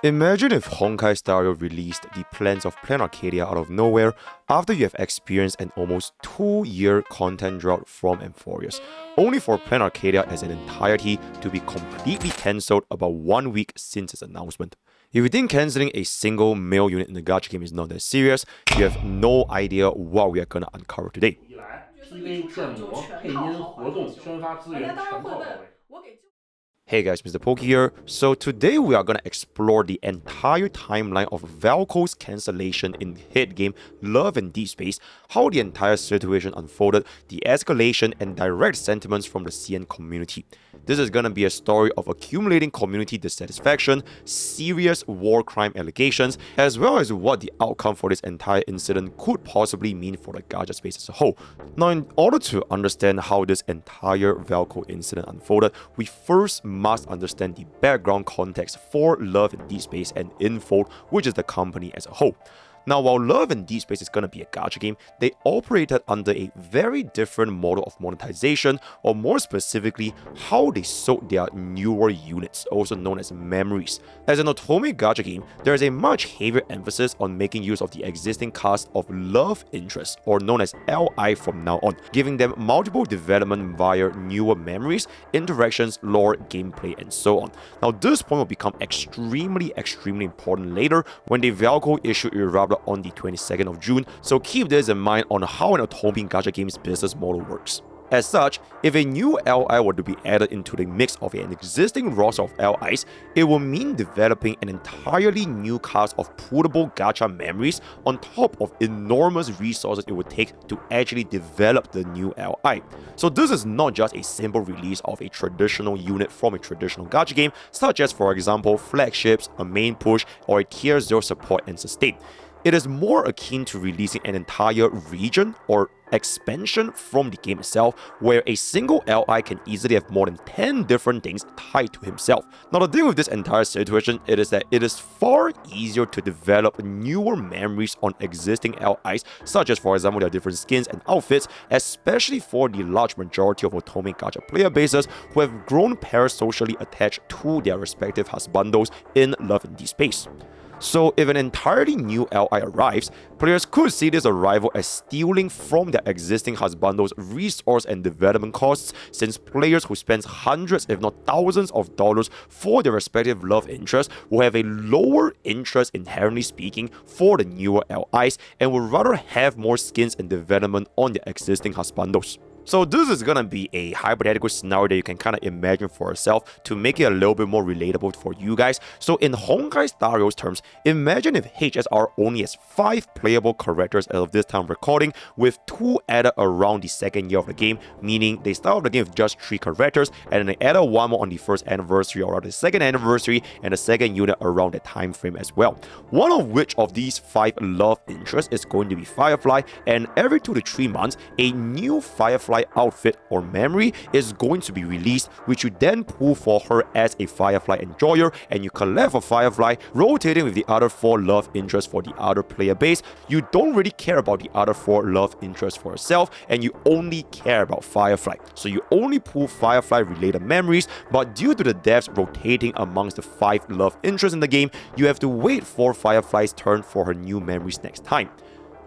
Imagine if Honkai Stereo released the Plans of Plan Arcadia out of nowhere after you have experienced an almost 2-year content drought from Amphorius, only for Plan Arcadia as an entirety to be completely cancelled about 1 week since its announcement. If you think cancelling a single male unit in the gacha game is not that serious, you have no idea what we are gonna uncover today. Hey guys, MrPokke here. So today we are going to explore the entire timeline of Valko's cancellation in hit game Love and Deepspace, how the entire situation unfolded, the escalation and direct sentiments from the CN community. This is going to be a story of accumulating community dissatisfaction, serious war crime allegations, as well as what the outcome for this entire incident could possibly mean for the gacha space as a whole. Now, in order to understand how this entire Valko incident unfolded, we first must understand the background context for Love and Deepspace and Infold, which is the company as a whole. Now, while Love and Deepspace is going to be a gacha game, they operated under a very different model of monetization, or more specifically, how they sold their newer units, also known as memories. As an otome gacha game, there is a much heavier emphasis on making use of the existing cast of love interests, or known as LI from now on, giving them multiple development via newer memories, interactions, lore, gameplay, and so on. Now, this point will become extremely important later when the Valko issue erupted on the 22nd of June, so keep this in mind on how an otome gacha game's business model works. As such, if a new LI were to be added into the mix of an existing roster of LIs, it will mean developing an entirely new cast of pullable gacha memories on top of enormous resources it would take to actually develop the new LI. So this is not just a simple release of a traditional unit from a traditional gacha game, such as for example flagships, a main push, or a tier 0 support and sustain. It is more akin to releasing an entire region or expansion from the game itself, where a single LI can easily have more than 10 different things tied to himself. Now, the thing with this entire situation is that it is far easier to develop newer memories on existing LIs, such as for example their different skins and outfits, especially for the large majority of otome gacha player bases who have grown parasocially attached to their respective husbandos in Love and Deepspace. So if an entirely new LI arrives, players could see this arrival as stealing from their existing husbandos resource and development costs, since players who spend hundreds if not thousands of dollars for their respective love interests will have a lower interest inherently speaking for the newer LIs and would rather have more skins and development on their existing husbandos. So this is gonna be a hypothetical scenario that you can kind of imagine for yourself to make it a little bit more relatable for you guys. So in Honkai Stario's terms, imagine if HSR only has 5 playable characters as of this time recording, with 2 added around the second year of the game, meaning they start off the game with just 3 characters, and then they added 1 more on the first anniversary or the second anniversary, and the second unit around that time frame as well. One of which of these 5 love interests is going to be Firefly, and every 2 to 3 months, a new Firefly outfit or memory is going to be released, which you then pull for her as a Firefly enjoyer, and you collect for Firefly, rotating with the other 4 love interests for the other player base. You don't really care about the other 4 love interests for yourself, and you only care about Firefly. So you only pull Firefly related memories, but due to the devs rotating amongst the 5 love interests in the game, you have to wait for Firefly's turn for her new memories next time.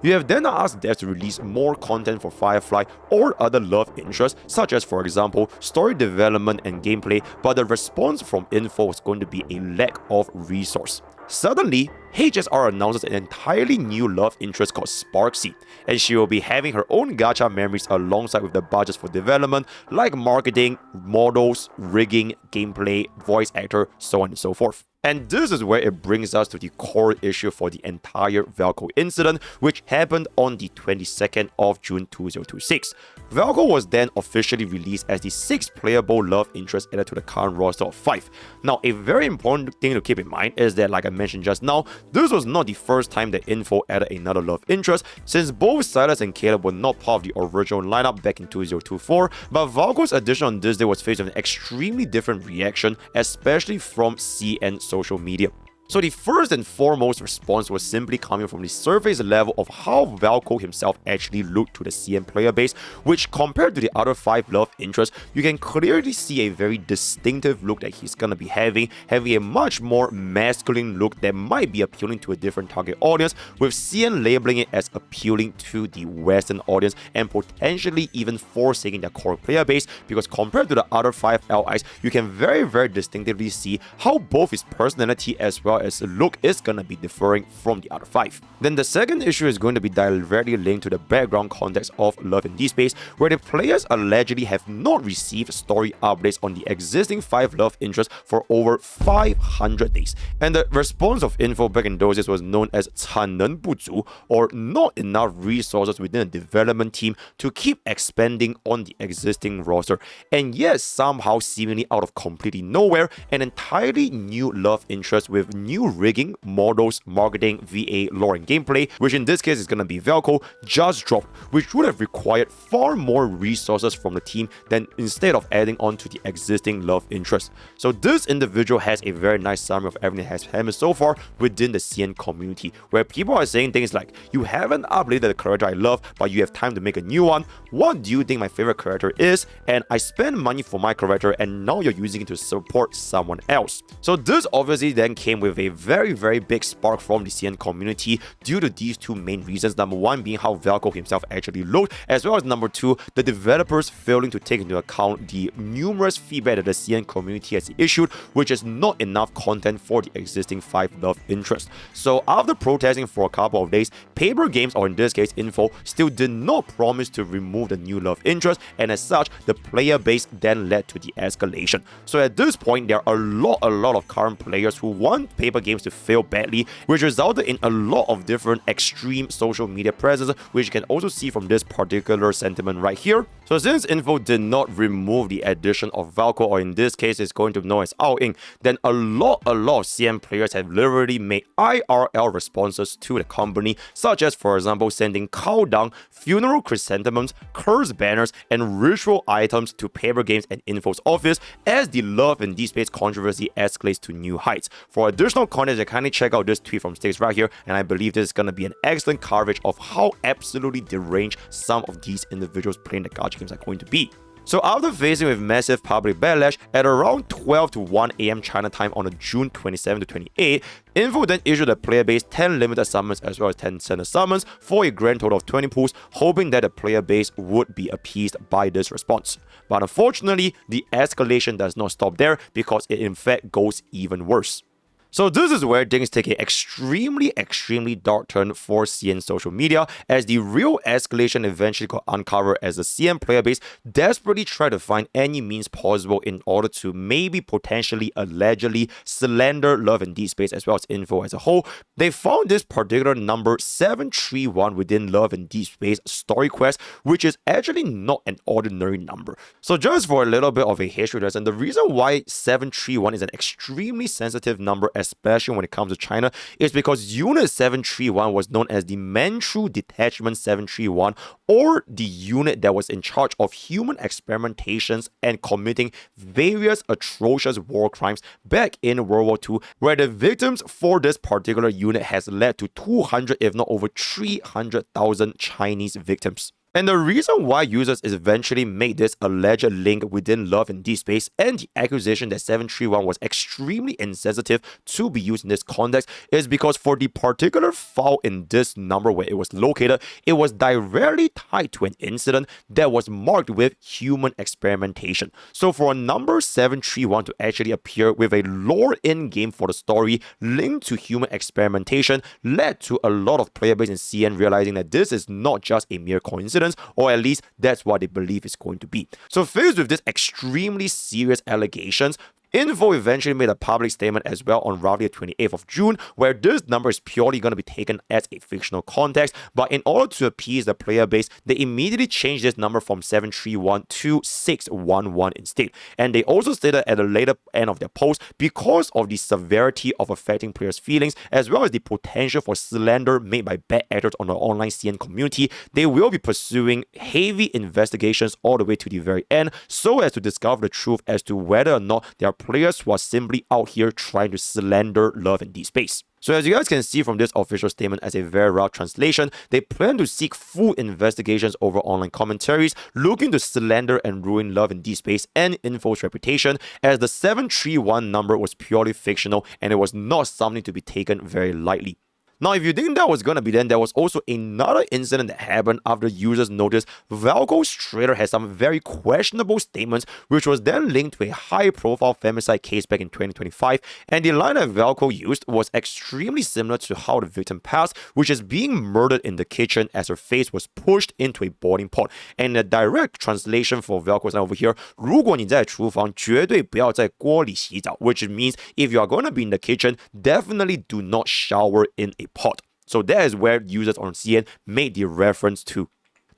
You have then asked devs to release more content for Firefly or other love interests, such as for example story development and gameplay, but the response from Info was going to be a lack of resource. Suddenly, HSR announces an entirely new love interest called Sparksy, and she will be having her own gacha memories alongside with the budgets for development like marketing, models, rigging, gameplay, voice actor, so on and so forth. And this is where it brings us to the core issue for the entire Valko incident, which happened on the 22nd of June 2026. Valko was then officially released as the 6th playable love interest added to the current roster of 5. Now, a very important thing to keep in mind is that, like I mentioned just now, this was not the first time that Info added another love interest, since both Silas and Caleb were not part of the original lineup back in 2024, but Valko's addition on this day was faced with an extremely different reaction, especially from CN social media. So the first and foremost response was simply coming from the surface level of how Valko himself actually looked to the CN player base, which compared to the other 5 love interests, you can clearly see a very distinctive look that he's gonna be having a much more masculine look that might be appealing to a different target audience, with CN labeling it as appealing to the Western audience and potentially even forsaking their core player base, because compared to the other 5 LIs, you can very distinctively see how both his personality as well as the look is gonna be differing from the other 5. Then the second issue is going to be directly linked to the background context of Love in Deepspace, where the players allegedly have not received story updates on the existing 5 love interests for over 500 days. And the response of info back in those days was known as 产能不足, or not enough resources within the development team to keep expanding on the existing roster. And yes, somehow seemingly out of completely nowhere, an entirely new love interest with new rigging, models, marketing, VA, lore, and gameplay, which in this case is gonna be Valko, just dropped, which would have required far more resources from the team than instead of adding on to the existing love interest. So this individual has a very nice summary of everything that has happened so far within the CN community, where people are saying things like, you haven't updated the character I love, but you have time to make a new one. What do you think my favorite character is? And I spend money for my character and now you're using it to support someone else. So this obviously then came with a very big spark from the CN community due to these two main reasons. Number one being how Valko himself actually looked, as well as number two, the developers failing to take into account the numerous feedback that the CN community has issued, which is not enough content for the existing 5 love interests. So after protesting for a couple of days, Paper Games, or in this case Info, still did not promise to remove the new love interest, and as such, the player base then led to the escalation. So at this point, there are a lot of current players who want Paper Games to fail badly, which resulted in a lot of different extreme social media presence, which you can also see from this particular sentiment right here. So since Info did not remove the addition of Valko, or in this case it's going to be known as Ao-Ing, then a lot of CN players have literally made IRL responses to the company, such as for example sending cow dung, funeral chrysanthemums, curse banners, and ritual items to Paper Games and Info's office as the Love in Deepspace controversy escalates to new heights. For additional content, kindly check out this tweet from Sticks right here, and I believe this is going to be an excellent coverage of how absolutely deranged some of these individuals playing the gacha games are going to be. So after facing with massive public backlash, at around 12 to 1 AM China time on June 27 to 28, Info then issued a player base 10 limited summons as well as 10 standard summons for a grand total of 20 pools, hoping that the player base would be appeased by this response. But unfortunately, the escalation does not stop there, because it in fact goes even worse. So this is where things take an extremely dark turn for CN social media, as the real escalation eventually got uncovered as the CN player base desperately tried to find any means possible in order to maybe potentially allegedly slander Love in Deepspace as well as Info as a whole. They found this particular number 731 within Love in Deepspace story quest, which is actually not an ordinary number. So just for a little bit of a history lesson, the reason why 731 is an extremely sensitive number, especially when it comes to China, is because Unit 731 was known as the Manchu Detachment 731, or the unit that was in charge of human experimentations and committing various atrocious war crimes back in World War II, where the victims for this particular unit has led to 200, if not over 300,000 Chinese victims. And the reason why users eventually made this alleged link within Love in Deepspace and the accusation that 731 was extremely insensitive to be used in this context is because for the particular file in this number where it was located, it was directly tied to an incident that was marked with human experimentation. So for a number 731 to actually appear with a lore in-game for the story linked to human experimentation led to a lot of player base in CN realizing that this is not just a mere coincidence, or at least that's what they believe it's going to be. So faced with this extremely serious allegations, Info eventually made a public statement as well on roughly the 28th of June, where this number is purely going to be taken as a fictional context, but in order to appease the player base, they immediately changed this number from 731 to 611 instead. And they also stated at the later end of their post, because of the severity of affecting players' feelings, as well as the potential for slander made by bad actors on the online CN community, they will be pursuing heavy investigations all the way to the very end, so as to discover the truth as to whether or not there are players who are simply out here trying to slander Love and Deepspace. So as you guys can see from this official statement as a very rough translation, they plan to seek full investigations over online commentaries, looking to slander and ruin Love and Deepspace and Info's reputation, as the 731 number was purely fictional and it was not something to be taken very lightly. Now, if you think that was gonna be then, there was also another incident that happened after users noticed Valko's trailer had some very questionable statements, which was then linked to a high-profile femicide case back in 2025, and the line that Valko used was extremely similar to how the victim passed, which is being murdered in the kitchen as her face was pushed into a boiling pot. And the direct translation for Valko's line over here, 如果你在厨房，绝对不要在锅里洗澡, which means if you are gonna be in the kitchen, definitely do not shower in a pot. So that is where users on CN made the reference to.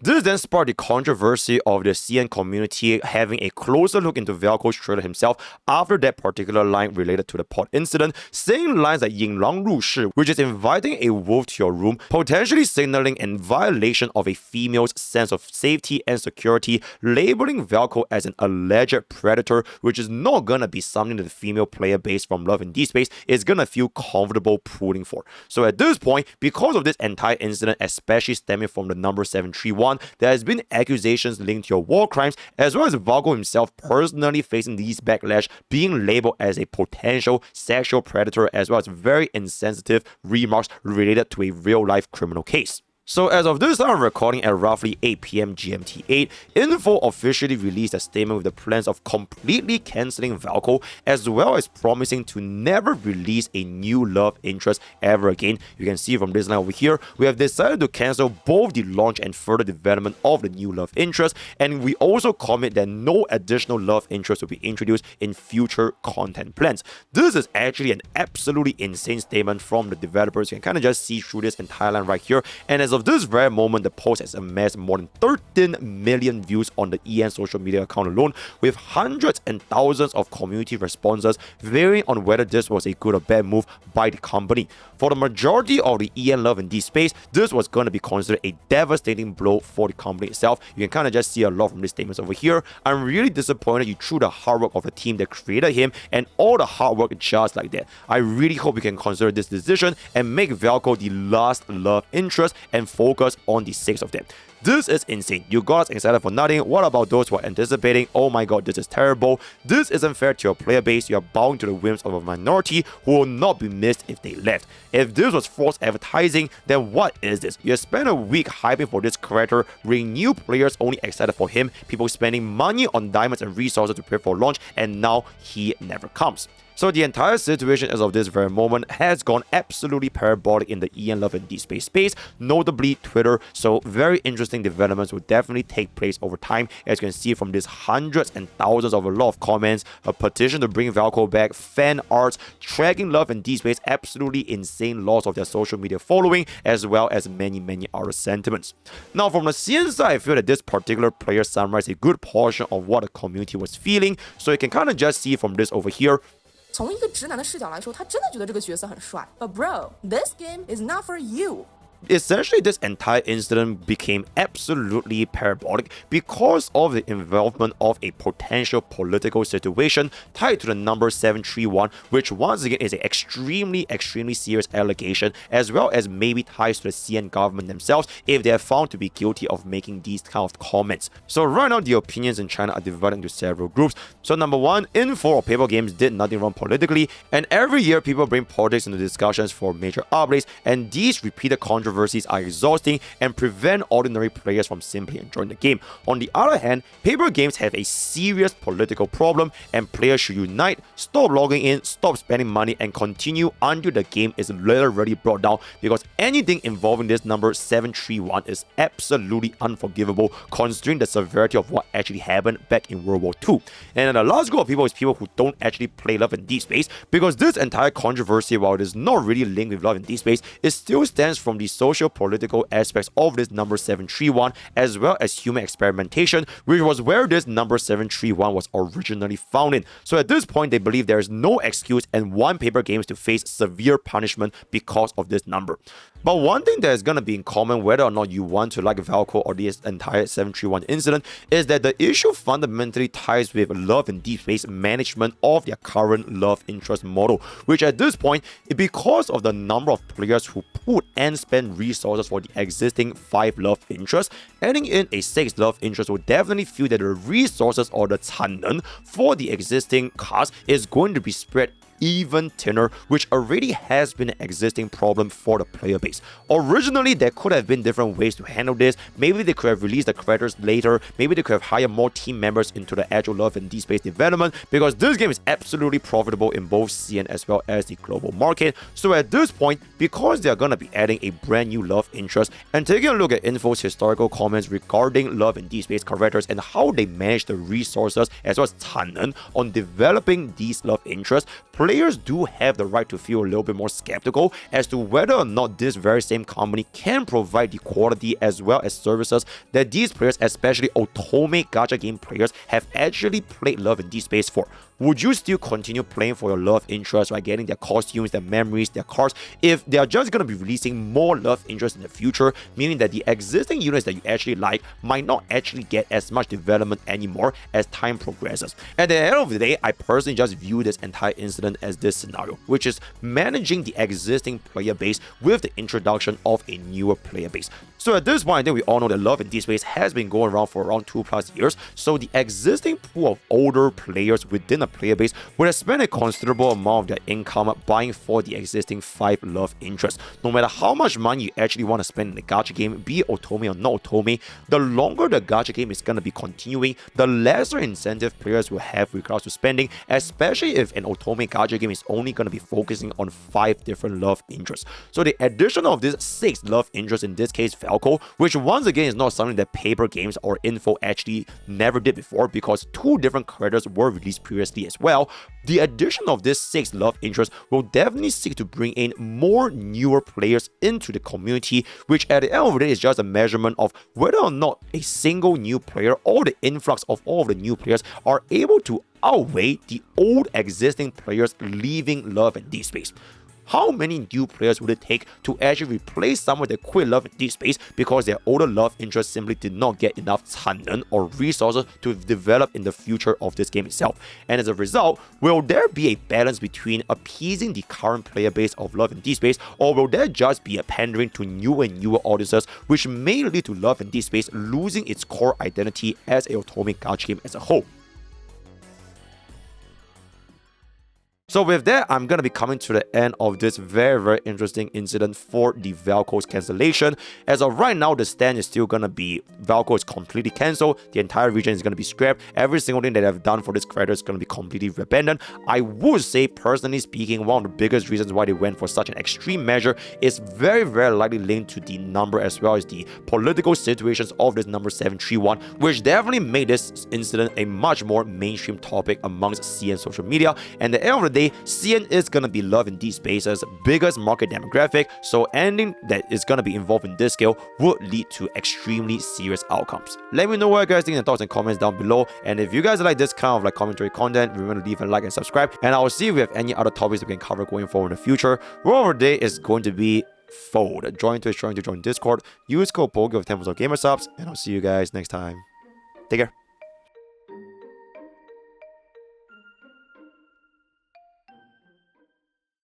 This then sparked the controversy of the CN community having a closer look into Valko's trailer himself after that particular line related to the pot incident, saying lines like 引狼入室, which is inviting a wolf to your room, potentially signaling in violation of a female's sense of safety and security, labeling Valko as an alleged predator, which is not gonna be something that the female player base from Love and Deepspace is gonna feel comfortable pulling for. So at this point, because of this entire incident, especially stemming from the number 731, there has been accusations linked to your war crimes, as well as Valko himself personally facing these backlash, being labeled as a potential sexual predator, as well as very insensitive remarks related to a real-life criminal case. So as of this time of recording at roughly 8 p.m. GMT8, Info officially released a statement with the plans of completely cancelling Valko, as well as promising to never release a new love interest ever again. You can see from this line over here, we have decided to cancel both the launch and further development of the new love interest, and we also commit that no additional love interest will be introduced in future content plans. This is actually an absolutely insane statement from the developers. You can kind of just see through this entire line right here, and as of this very moment, the post has amassed more than 13 million views on the EN social media account alone, with hundreds and thousands of community responses varying on whether this was a good or bad move by the company. For the majority of the EN Love and Deepspace, this was going to be considered a devastating blow for the company itself. You can kind of just see a lot from these statements over here. I'm really disappointed you threw the hard work of the team that created him and all the hard work just like that. I really hope you can consider this decision and make Valko the last love interest and focus on the 6 of them. This is insane. You got us excited for nothing. What about those who are anticipating, oh my god, this is terrible. This isn't fair to your player base. You are bowing to the whims of a minority who will not be missed if they left. If this was false advertising, then what is this? You spent a week hyping for this character, bringing new players only excited for him, people spending money on diamonds and resources to prepare for launch, and now he never comes. So the entire situation as of this very moment has gone absolutely parabolic in the EN Love and Deepspace space, notably Twitter. So very interesting developments will definitely take place over time. As you can see from these hundreds and thousands of a lot of comments, a petition to bring Valko back, fan arts, tracking Love and Deepspace, absolutely insane loss of their social media following, as well as many other sentiments. Now from the CN side, I feel that this particular player summarized a good portion of what the community was feeling. So you can kind of just see from this over here. 从一个直男的视角来说，他真的觉得这个角色很帅。But bro, this game is not for you. Essentially, this entire incident became absolutely parabolic because of the involvement of a potential political situation tied to the number 731, which once again is an extremely serious allegation, as well as maybe ties to the CN government themselves if they are found to be guilty of making these kind of comments. So right now, the opinions in China are divided into several groups. So number one, Info or Paper Games did nothing wrong politically, and every year people bring politics into discussions for major updates, and these repeated controversies are exhausting and prevent ordinary players from simply enjoying the game. On the other hand, Paper Games have a serious political problem, and players should unite, stop logging in, stop spending money, and continue until the game is literally brought down, because anything involving this number 731 is absolutely unforgivable considering the severity of what actually happened back in World War II. And the last group of people is people who don't actually play Love and Deepspace, because this entire controversy, while it is not really linked with Love and Deepspace, it still stems from the socio-political aspects of this number 731, as well as human experimentation, which was where this number 731 was originally found in. So at this point, they believe there is no excuse and want paper games to face severe punishment because of this number. But one thing that is going to be in common, whether or not you want to like Valko or this entire 731 incident, is that the issue fundamentally ties with Love and Deepspace management of their current love interest model, which at this point, because of the number of players who put and spend resources for the existing 5 love interests, adding in a 6th love interest will definitely feel that the resources or the 产能 for the existing cast is going to be spread even thinner, which already has been an existing problem for the player base. Originally, there could have been different ways to handle this. Maybe they could have released the characters later. Maybe they could have hired more team members into the actual Love and Deepspace development, because this game is absolutely profitable in both CN as well as the global market. So at this point, because they're gonna be adding a brand new love interest and taking a look at Info's historical comments regarding Love and Deepspace characters and how they manage the resources as well as 产能 on developing these love interests, players do have the right to feel a little bit more skeptical as to whether or not this very same company can provide the quality as well as services that these players, especially otome gacha game players, have actually played Love and Deepspace for. Would you still continue playing for your love interest, right? Getting their costumes, their memories, their cards, if they are just going to be releasing more love interest in the future, meaning that the existing units that you actually like might not actually get as much development anymore as time progresses? At the end of the day, I personally just view this entire incident as this scenario, which is managing the existing player base with the introduction of a newer player base. So at this point, I think we all know that Love and Deepspace has been going around for around 2+ years, so the existing pool of older players within a player base would have spent a considerable amount of their income buying for the existing 5 love interests. No matter how much money you actually want to spend in the gacha game, be it otome or not otome, the longer the gacha game is going to be continuing, the lesser incentive players will have with regards to spending, especially if an otome gacha game is only going to be focusing on 5 different love interests. So the addition of this 6th love interest, in this case Valko, which once again is not something that paper games or Info actually never did before, because 2 different characters were released previously as well. The addition of this 6th love interest will definitely seek to bring in more newer players into the community, which at the end of the day is just a measurement of whether or not a single new player or the influx of all of the new players are able to outweigh the old existing players leaving Love and Deepspace. How many new players would it take to actually replace someone that quit Love and Deepspace because their older love interest simply did not get enough 产能 or resources to develop in the future of this game itself? And as a result, will there be a balance between appeasing the current player base of Love and Deepspace, or will there just be a pandering to newer and newer audiences, which may lead to Love and Deepspace losing its core identity as a otome gacha game as a whole? So with that, I'm going to be coming to the end of this very, very interesting incident for the Valko's cancellation. As of right now, the stand is still going to be Valko is completely cancelled. The entire region is going to be scrapped. Every single thing that I've done for this character is going to be completely abandoned. I would say, personally speaking, one of the biggest reasons why they went for such an extreme measure is very, very likely linked to the number as well as the political situations of this number 731, which definitely made this incident a much more mainstream topic amongst CN social media. And at the end of the day, CN is going to be Love and Deepspace's biggest market demographic, so anything that is going to be involved in this scale would lead to extremely serious outcomes. Let me know what you guys think in the thoughts and comments down below, and if you guys like this kind of commentary content, remember to leave a like and subscribe, and I will see if we have any other topics we can cover going forward in the future. Word of the day is going to be Fold. Join Twitch, join Discord, use code POKE of 10% gamer subs, and I'll see you guys next time. Take care.